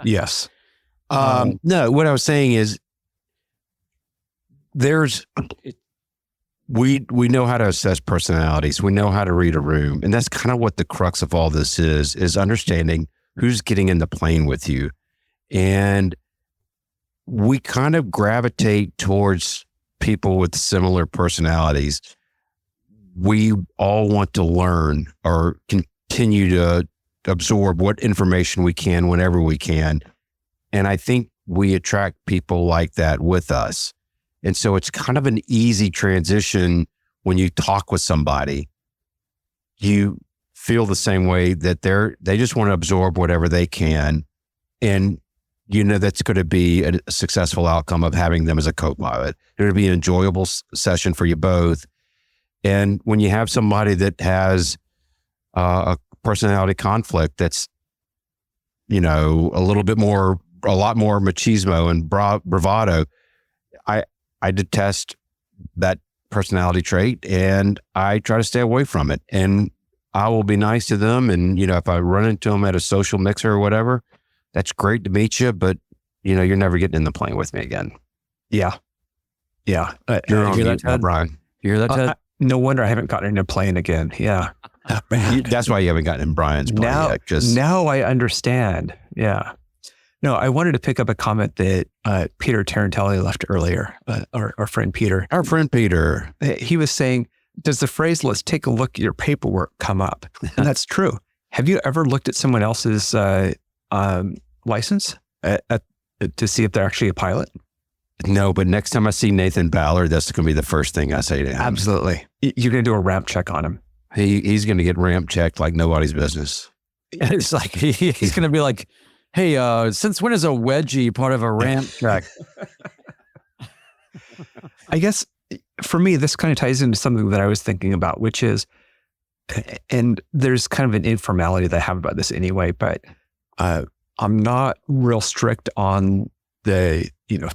Yes. No, what I was saying is we know how to assess personalities. We know how to read a room. And that's kind of what the crux of all this is understanding who's getting in the plane with you. And we kind of gravitate towards people with similar personalities. We all want to learn or continue to absorb what information we can whenever we can. And I think we attract people like that with us. And so it's kind of an easy transition when you talk with somebody. You feel the same way that they just want to absorb whatever they can. And you know that's going to be a successful outcome of having them as a co-pilot. It'll be an enjoyable session for you both. And when you have somebody that has a personality conflict that's, you know, a lot more machismo and bravado, I detest that personality trait and I try to stay away from it. And I will be nice to them. And, you know, if I run into them at a social mixer or whatever, that's great to meet you, but, you know, you're never getting in the plane with me again. Yeah. Yeah. You're on mute now, Brian. You hear that, Ted? No wonder I haven't gotten in a plane again. Yeah. That's why you haven't gotten in Brian's plane yet. Now I understand. Yeah. No, I wanted to pick up a comment that Peter Tarantelli left earlier, our friend Peter. Our friend Peter. He was saying, does the phrase, let's take a look at your paperwork, come up? And that's true. Have you ever looked at someone else's license to see if they're actually a pilot? No, but next time I see Nathan Ballard, that's going to be the first thing I say to him. Absolutely. You're going to do a ramp check on him. He's going to get ramp checked like nobody's business. It's like, he's going to be like, hey, since when is a wedgie part of a ramp check? I guess for me, this kind of ties into something that I was thinking about, which is, and there's kind of an informality that I have about this anyway, but I'm not real strict on the,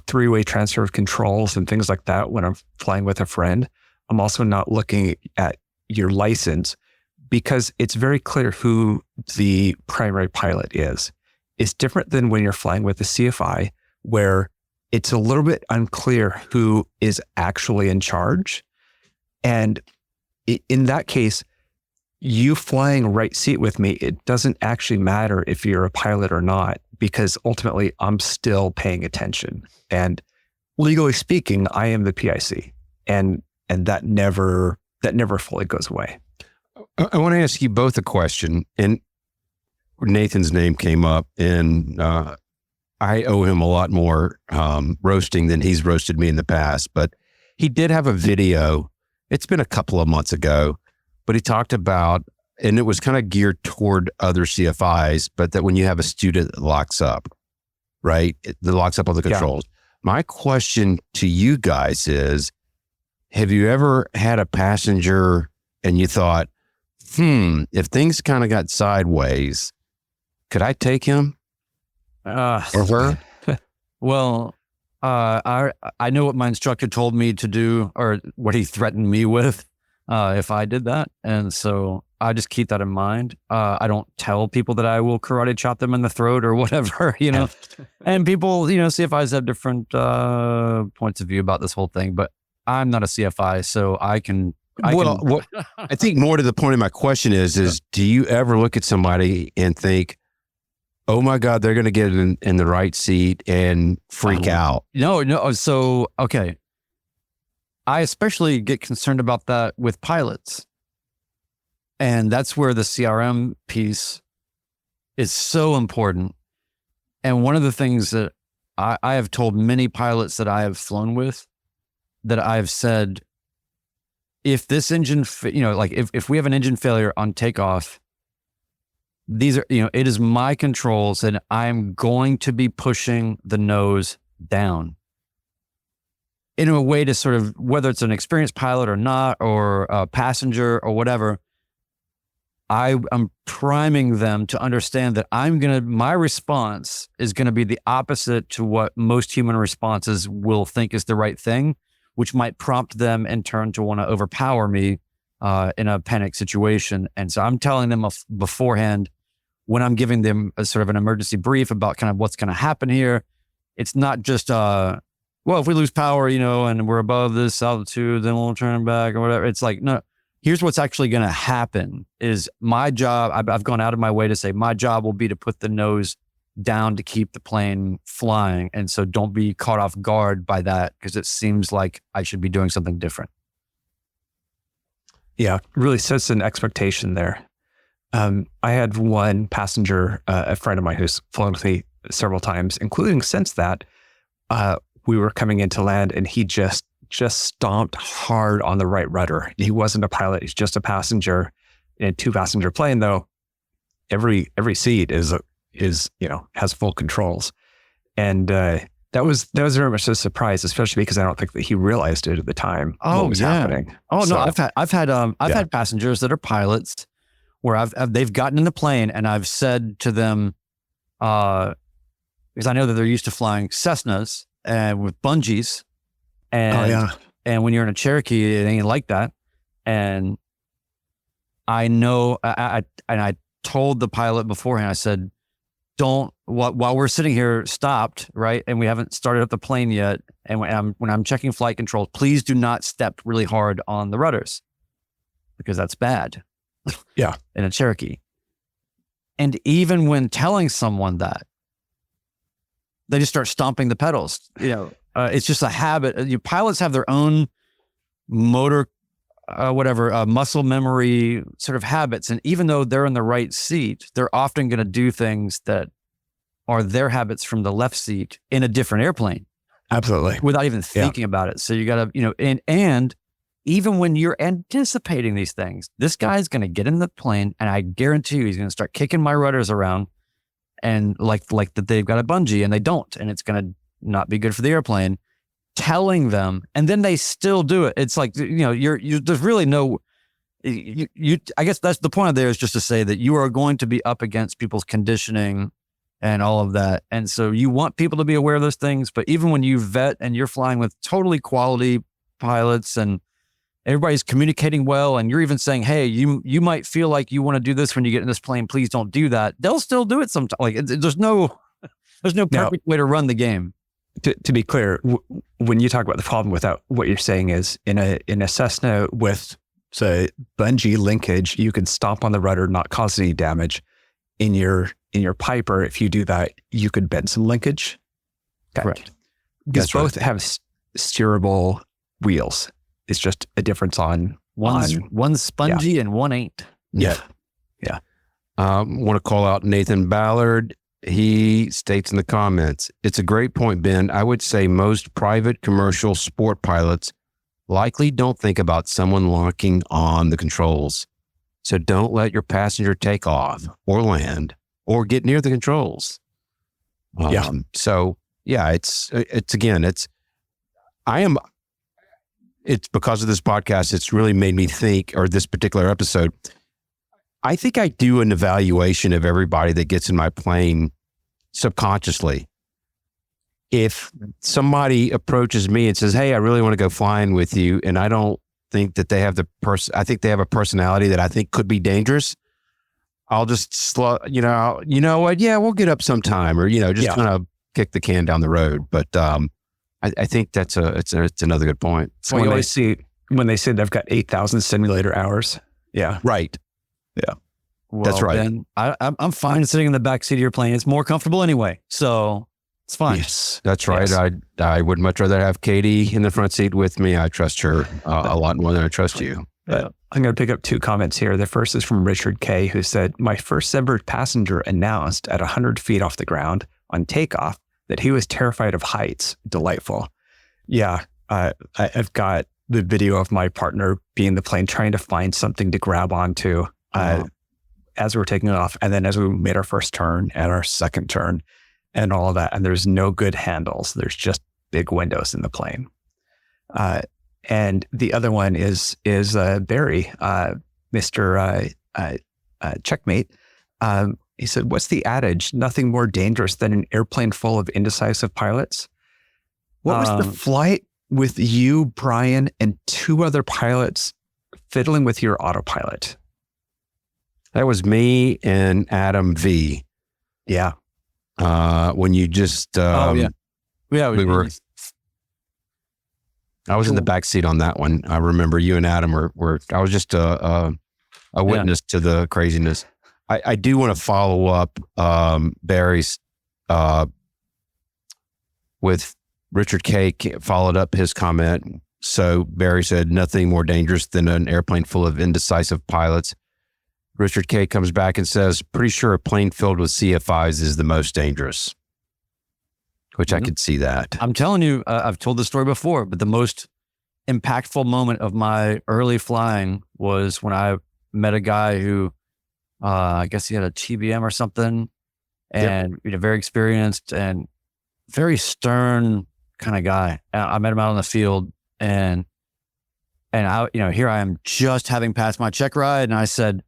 three-way transfer of controls and things like that when I'm flying with a friend. I'm also not looking at your license because it's very clear who the primary pilot is. It's different than when you're flying with a CFI where it's a little bit unclear who is actually in charge. And in that case, you flying right seat with me, it doesn't actually matter if you're a pilot or not, because ultimately I'm still paying attention. And legally speaking, I am the PIC. And that never fully goes away. I want to ask you both a question. And Nathan's name came up, and I owe him a lot more roasting than he's roasted me in the past. But he did have a video. It's been a couple of months ago, but he talked about, and it was kind of geared toward other CFIs, but that when you have a student that locks up, right? That locks up on the controls. Yeah. My question to you guys is, have you ever had a passenger and you thought, if things kind of got sideways, could I take him or her? Well, I know what my instructor told me to do, or what he threatened me with if I did that. And so I just keep that in mind. I don't tell people that I will karate chop them in the throat or whatever, and people, CFIs have different points of view about this whole thing, but I'm not a CFI, so I think more to the point of my question is do you ever look at somebody and think, oh my God, they're going to get in the right seat and freak out? No. So, okay. I especially get concerned about that with pilots. And that's where the CRM piece is so important. And one of the things that I have told many pilots that I have flown with, that I've said, if this engine, if we have an engine failure on takeoff, these are, it is my controls and I'm going to be pushing the nose down in a way to sort of, whether it's an experienced pilot or not, or a passenger or whatever, I'm priming them to understand that my response is going to be the opposite to what most human responses will think is the right thing, which might prompt them in turn to want to overpower me in a panic situation. And so I'm telling them beforehand, when I'm giving them a sort of an emergency brief about kind of what's going to happen here, it's not just, well, if we lose power, and we're above this altitude, then we'll turn back or whatever. It's like, no, here's what's actually going to happen is my job. I've gone out of my way to say my job will be to put the nose down to keep the plane flying. And so don't be caught off guard by that, because it seems like I should be doing something different. Yeah, really sets an expectation there. I had one passenger, a friend of mine who's flown with me several times, including since that, we were coming into land and he just stomped hard on the right rudder. He wasn't a pilot. He's just a passenger in a 2-passenger plane, though. Every seat is has full controls. And, that was very much a surprise, especially because I don't think that he realized it at the time. What was happening. Oh So, no, I've had passengers that are pilots where they've gotten in the plane and I've said to them, because I know that they're used to flying Cessnas and with bungees, and when you're in a Cherokee, it ain't like that. And I know, I told the pilot beforehand, I said, while we're sitting here stopped, right, and we haven't started up the plane yet, and when I'm checking flight controls, please do not step really hard on the rudders because that's bad. Yeah. In a Cherokee. And even when telling someone that, they just start stomping the pedals. It's just a habit. Pilots have their own motor, muscle memory sort of habits. And even though they're in the right seat, they're often going to do things that are their habits from the left seat in a different airplane. Absolutely. Without even thinking about it. So you got to, and even when you're anticipating these things, this guy's going to get in the plane and I guarantee you he's going to start kicking my rudders around and like that they've got a bungee and they don't. And it's going to not be good for the airplane. Telling them, and then they still do it. It's like, there's really no, I guess that's the point of there is just to say that you are going to be up against people's conditioning and all of that. And so you want people to be aware of those things. But even when you vet and you're flying with totally quality pilots and everybody's communicating well, and you're even saying, hey, you might feel like you want to do this when you get in this plane, please don't do that. They'll still do it sometimes. Like there's no perfect way to run the game. To be clear, when you talk about the problem with that, what you're saying is in a Cessna with, say, bungee linkage, you can stomp on the rudder, not cause any damage. In your Piper, if you do that, you could bend some linkage. Correct. Because both have steerable wheels. It's just a difference on one's spongy and one ain't. Yeah. Want to call out Nathan Ballard. He states in the comments, it's a great point, Ben. I would say most private commercial sport pilots likely don't think about someone locking on the controls. So don't let your passenger take off or land or get near the controls. So yeah, it's because of this podcast, it's really made me think, or this particular episode, I think I do an evaluation of everybody that gets in my plane subconsciously. If somebody approaches me and says, hey, I really want to go flying with you, and I don't think that they have I think they have a personality that I think could be dangerous, I'll just you know what? Yeah, we'll get up sometime, or, kind of kick the can down the road. But I think it's another good point. So you always see when they say they've got 8,000 simulator hours. Yeah. Right. Yeah. Well, that's right. Ben, I'm fine sitting in the back seat of your plane. It's more comfortable anyway, so it's fine. Yes, that's right. Yes. I would much rather have Katie in the front seat with me. I trust her a lot more than I trust you. I'm going to pick up 2 comments here. The first is from Richard K., who said, my first ever passenger announced at 100 feet off the ground on takeoff that he was terrified of heights. Delightful. Yeah, I've got the video of my partner being in the plane trying to find something to grab onto as we were taking off. And then as we made our first turn and our second turn and all of that, and there's no good handles. There's just big windows in the plane. And the other one is Barry, Mr. Checkmate. He said, what's the adage? Nothing more dangerous than an airplane full of indecisive pilots. What was the flight with you, Brian, and 2 other pilots fiddling with your autopilot? That was me and Adam V. Yeah. When you just, we were. I was in the back seat on that one. I remember you and Adam were I was just a witness to the craziness. I do want to follow up Barry's with Richard K. followed up his comment. So Barry said, nothing more dangerous than an airplane full of indecisive pilots. Richard K. comes back and says, pretty sure a plane filled with CFIs is the most dangerous. which I could see that. I'm telling you, I've told this story before, but the most impactful moment of my early flying was when I met a guy who, I guess he had a TBM or something, and very experienced and very stern kind of guy. I met him out on the field, and I, here I am just having passed my check ride, and I said,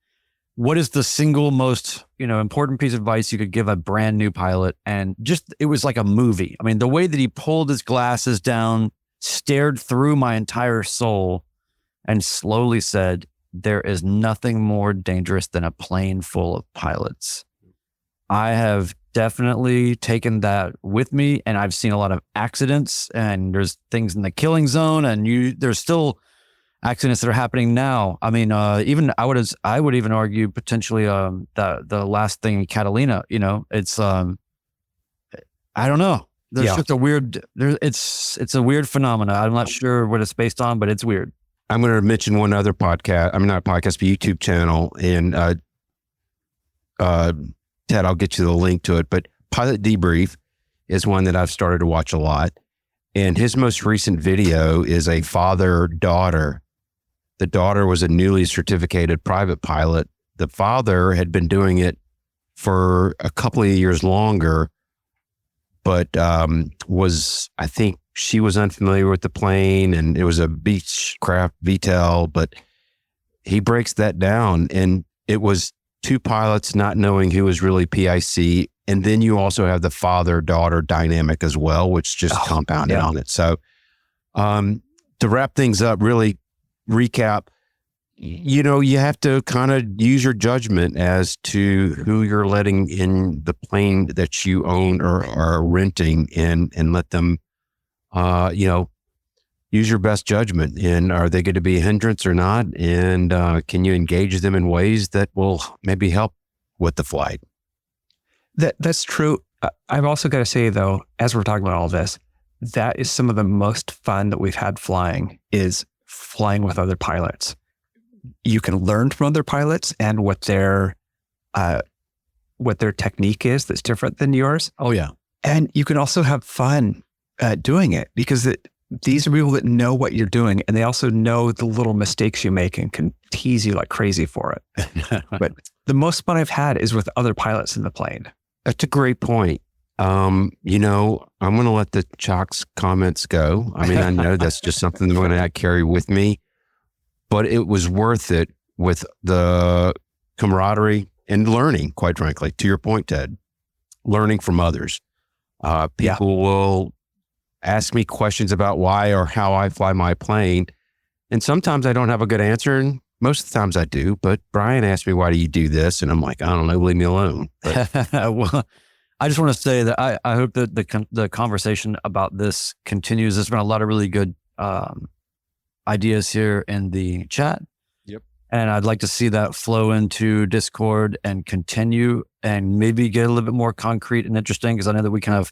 "What is the single most, important piece of advice you could give a brand new pilot?" And just, it was like a movie. I mean, the way that he pulled his glasses down, stared through my entire soul, and slowly said, "There is nothing more dangerous than a plane full of pilots." I have definitely taken that with me, and I've seen a lot of accidents, and there's things in the killing zone, and there's still accidents that are happening now. I mean, even I would even argue potentially the last thing in Catalina. It's I don't know. There's just a weird. It's a weird phenomena. I'm not sure what it's based on, but it's weird. I'm going to mention one other podcast. I mean, not podcast, but YouTube channel, and Ted, I'll get you the link to it. But Pilot Debrief is one that I've started to watch a lot, and his most recent video is a father-daughter. The daughter was a newly certificated private pilot. The father had been doing it for a couple of years longer, but I think she was unfamiliar with the plane, and it was a Beechcraft VTOL, but he breaks that down, and it was two pilots not knowing who was really PIC. And then you also have the father-daughter dynamic as well, which just compounded on it. So to wrap things up, really recap, you have to kind of use your judgment as to who you're letting in the plane that you own or are renting, and let them, use your best judgment. And are they going to be a hindrance or not? And can you engage them in ways that will maybe help with the flight? That's true. I've also got to say, though, as we're talking about all this, that is some of the most fun that we've had flying, is flying with other pilots. You can learn from other pilots and what their technique is that's different than yours. Oh, yeah. And you can also have fun doing it, because these are people that know what you're doing, and they also know the little mistakes you make and can tease you like crazy for it. But the most fun I've had is with other pilots in the plane. That's a great point. I'm going to let the Chalks comments go. I mean, I know that's just something I'm going to carry with me, but it was worth it with the camaraderie and learning, quite frankly, to your point, Ted, learning from others. People will ask me questions about why or how I fly my plane. And sometimes I don't have a good answer, and most of the times I do. But Brian asked me, "Why do you do this?" And I'm like, "I don't know, leave me alone." Well, I just want to say that I hope that the conversation about this continues. There's been a lot of really good ideas here in the chat. Yep. And I'd like to see that flow into Discord and continue, and maybe get a little bit more concrete and interesting, because I know that we kind of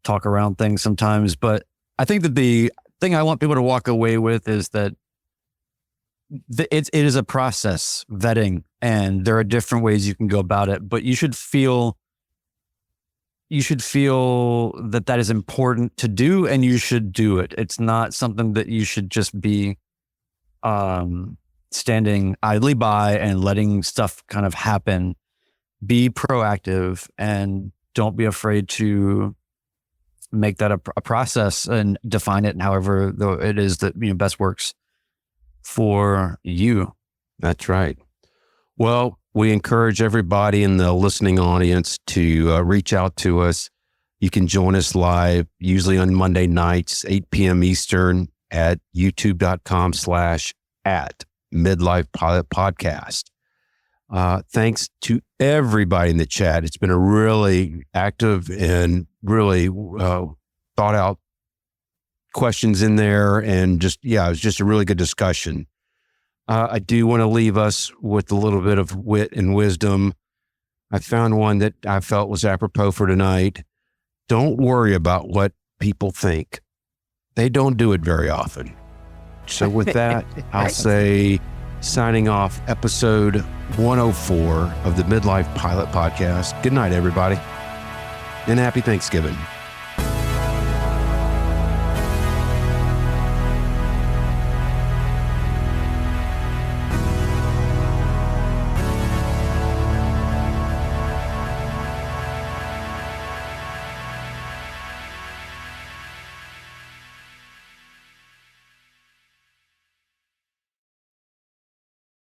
talk around things sometimes. But I think that the thing I want people to walk away with is that it is a process, vetting, and there are different ways you can go about it, but you should feel that is important to do, and you should do it. It's not something that you should just be standing idly by and letting stuff kind of happen. Be proactive, and don't be afraid to make that a process and define it however it is that best works for you. That's right. Well, we encourage everybody in the listening audience to reach out to us. You can join us live, usually on Monday nights, 8 p.m. Eastern, at youtube.com/@Midlife Pilot Podcast. Thanks to everybody in the chat. It's been a really active and really thought out questions in there, and it was just a really good discussion. I do want to leave us with a little bit of wit and wisdom. I found one that I felt was apropos for tonight. Don't worry about what people think. They don't do it very often. So with that, I'll say, signing off episode 104 of the Midlife Pilot Podcast. Good night, everybody, and happy Thanksgiving.